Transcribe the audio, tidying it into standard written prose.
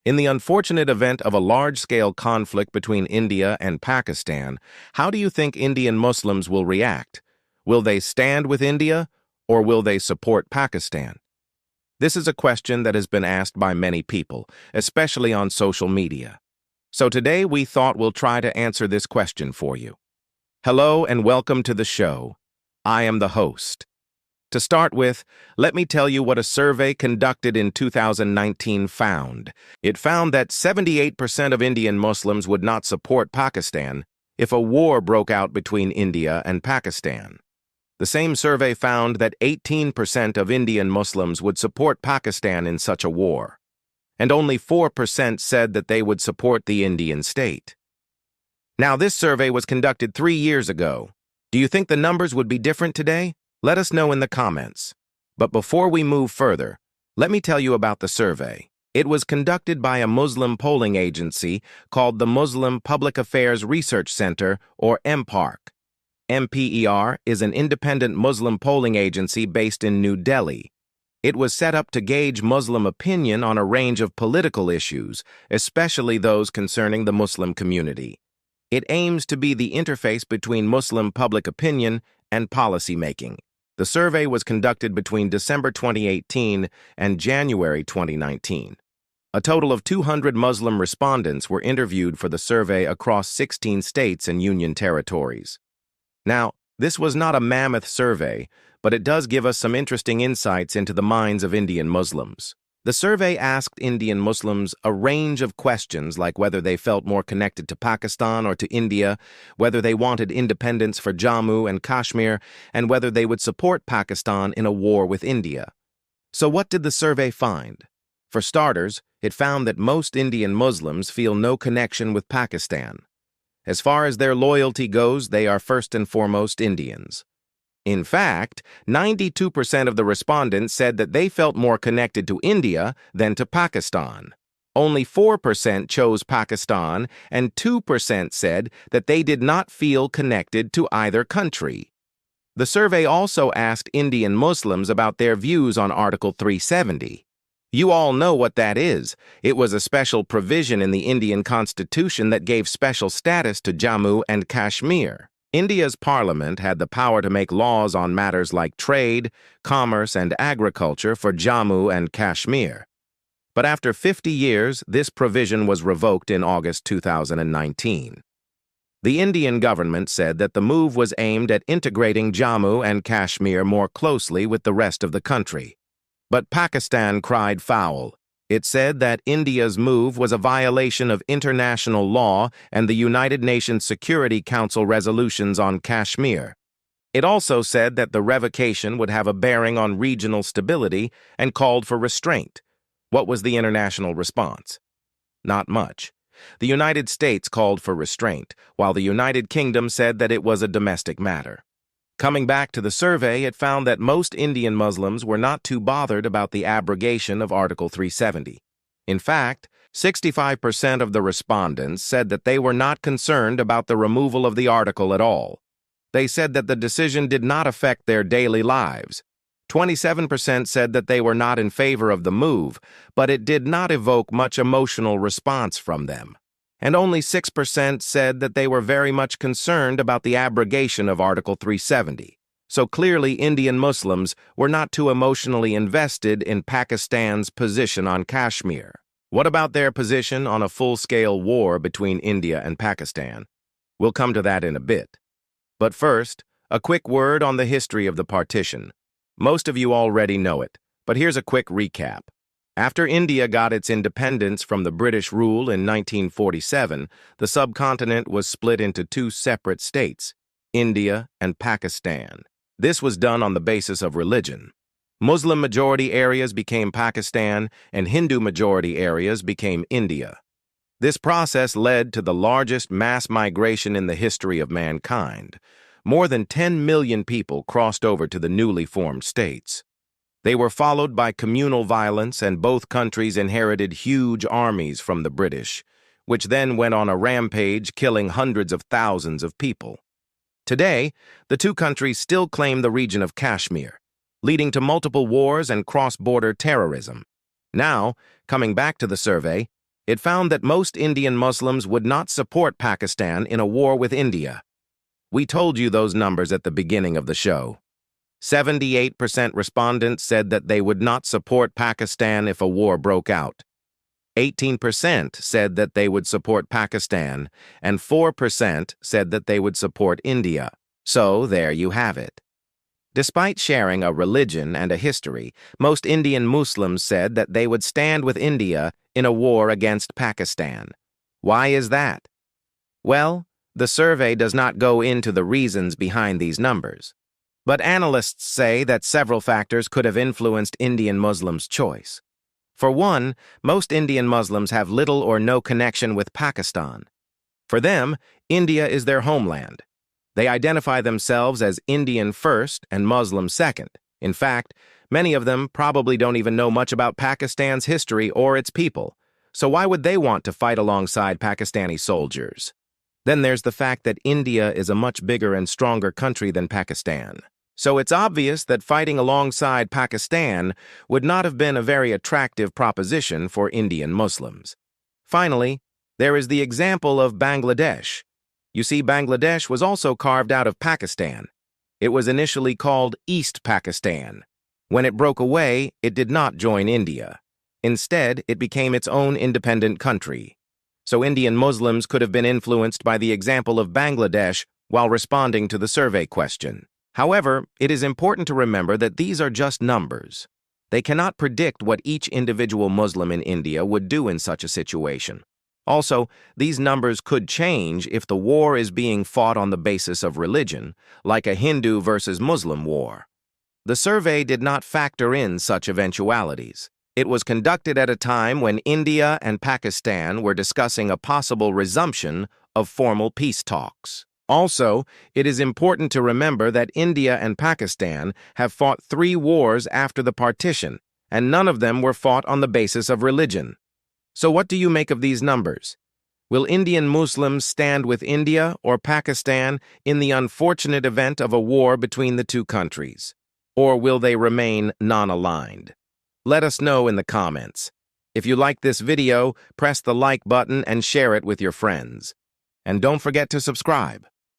In the unfortunate event of a large-scale conflict between India and Pakistan, how do you think Indian Muslims will react? Will they stand with India, or will they support Pakistan? This is a question that has been asked by many people, especially on social media. So today we thought we'll try to answer this question for you. Hello and welcome to the show. I am the host. To start with, let me tell you what a survey conducted in 2019 found. It found that 78% of Indian Muslims would not support Pakistan if a war broke out between India and Pakistan. The same survey found that 18% of Indian Muslims would support Pakistan in such a war, and only 4% said that they would support the Indian state. Now, this survey was conducted 3 years ago. Do you think the numbers would be different today? Let us know in the comments. But before we move further, let me tell you about the survey. It was conducted by a Muslim polling agency called the Muslim Public Affairs Research Center, or MPARC. MPER is an independent Muslim polling agency based in New Delhi. It was set up to gauge Muslim opinion on a range of political issues, especially those concerning the Muslim community. It aims to be the interface between Muslim public opinion and policy making. The survey was conducted between December 2018 and January 2019. A total of 200 Muslim respondents were interviewed for the survey across 16 states and union territories. Now, this was not a mammoth survey, but it does give us some interesting insights into the minds of Indian Muslims. The survey asked Indian Muslims a range of questions like whether they felt more connected to Pakistan or to India, whether they wanted independence for Jammu and Kashmir, and whether they would support Pakistan in a war with India. So what did the survey find? For starters, it found that most Indian Muslims feel no connection with Pakistan. As far as their loyalty goes, they are first and foremost Indians. In fact, 92% of the respondents said that they felt more connected to India than to Pakistan. Only 4% chose Pakistan, and 2% said that they did not feel connected to either country. The survey also asked Indian Muslims about their views on Article 370. You all know what that is. It was a special provision in the Indian Constitution that gave special status to Jammu and Kashmir. India's parliament had the power to make laws on matters like trade, commerce, and agriculture for Jammu and Kashmir. But after 50 years, this provision was revoked in August 2019. The Indian government said that the move was aimed at integrating Jammu and Kashmir more closely with the rest of the country. But Pakistan cried foul. It said that India's move was a violation of international law and the United Nations Security Council resolutions on Kashmir. It also said that the revocation would have a bearing on regional stability and called for restraint. What was the international response? Not much. The United States called for restraint, while the United Kingdom said that it was a domestic matter. Coming back to the survey, it found that most Indian Muslims were not too bothered about the abrogation of Article 370. In fact, 65% of the respondents said that they were not concerned about the removal of the article at all. They said that the decision did not affect their daily lives. 27% said that they were not in favor of the move, but it did not evoke much emotional response from them. And only 6% said that they were very much concerned about the abrogation of Article 370. So clearly, Indian Muslims were not too emotionally invested in Pakistan's position on Kashmir. What about their position on a full-scale war between India and Pakistan? We'll come to that in a bit. But first, a quick word on the history of the partition. Most of you already know it, but here's a quick recap. After India got its independence from the British rule in 1947, the subcontinent was split into two separate states, India and Pakistan. This was done on the basis of religion. Muslim-majority areas became Pakistan, and Hindu-majority areas became India. This process led to the largest mass migration in the history of mankind. More than 10 million people crossed over to the newly formed states. They were followed by communal violence, and both countries inherited huge armies from the British, which then went on a rampage, killing hundreds of thousands of people. Today, the two countries still claim the region of Kashmir, leading to multiple wars and cross-border terrorism. Now, coming back to the survey, It found that most Indian Muslims would not support Pakistan in a war with India. We told you those numbers at the beginning of the show. 78% respondents said that they would not support Pakistan if a war broke out. 18% said that they would support Pakistan, and 4% said that they would support India. So there you have it. Despite sharing a religion and a history, most Indian Muslims said that they would stand with India in a war against Pakistan. Why is that? Well, the survey does not go into the reasons behind these numbers. But analysts say that several factors could have influenced Indian Muslims' choice. For one, most Indian Muslims have little or no connection with Pakistan. For them, India is their homeland. They identify themselves as Indian first and Muslim second. In fact, many of them probably don't even know much about Pakistan's history or its people. So why would they want to fight alongside Pakistani soldiers? Then there's the fact that India is a much bigger and stronger country than Pakistan. So it's obvious that fighting alongside Pakistan would not have been a very attractive proposition for Indian Muslims. Finally, there is the example of Bangladesh. You see, Bangladesh was also carved out of Pakistan. It was initially called East Pakistan. When it broke away, it did not join India. Instead, it became its own independent country. So Indian Muslims could have been influenced by the example of Bangladesh while responding to the survey question. However, it is important to remember that these are just numbers. They cannot predict what each individual Muslim in India would do in such a situation. Also, these numbers could change if the war is being fought on the basis of religion, like a Hindu versus Muslim war. The survey did not factor in such eventualities. It was conducted at a time when India and Pakistan were discussing a possible resumption of formal peace talks. Also, it is important to remember that India and Pakistan have fought 3 wars after the partition, and none of them were fought on the basis of religion. So what do you make of these numbers? Will Indian Muslims stand with India or Pakistan in the unfortunate event of a war between the two countries? Or will they remain non-aligned? Let us know in the comments. If you like this video, press the like button and share it with your friends. And don't forget to subscribe.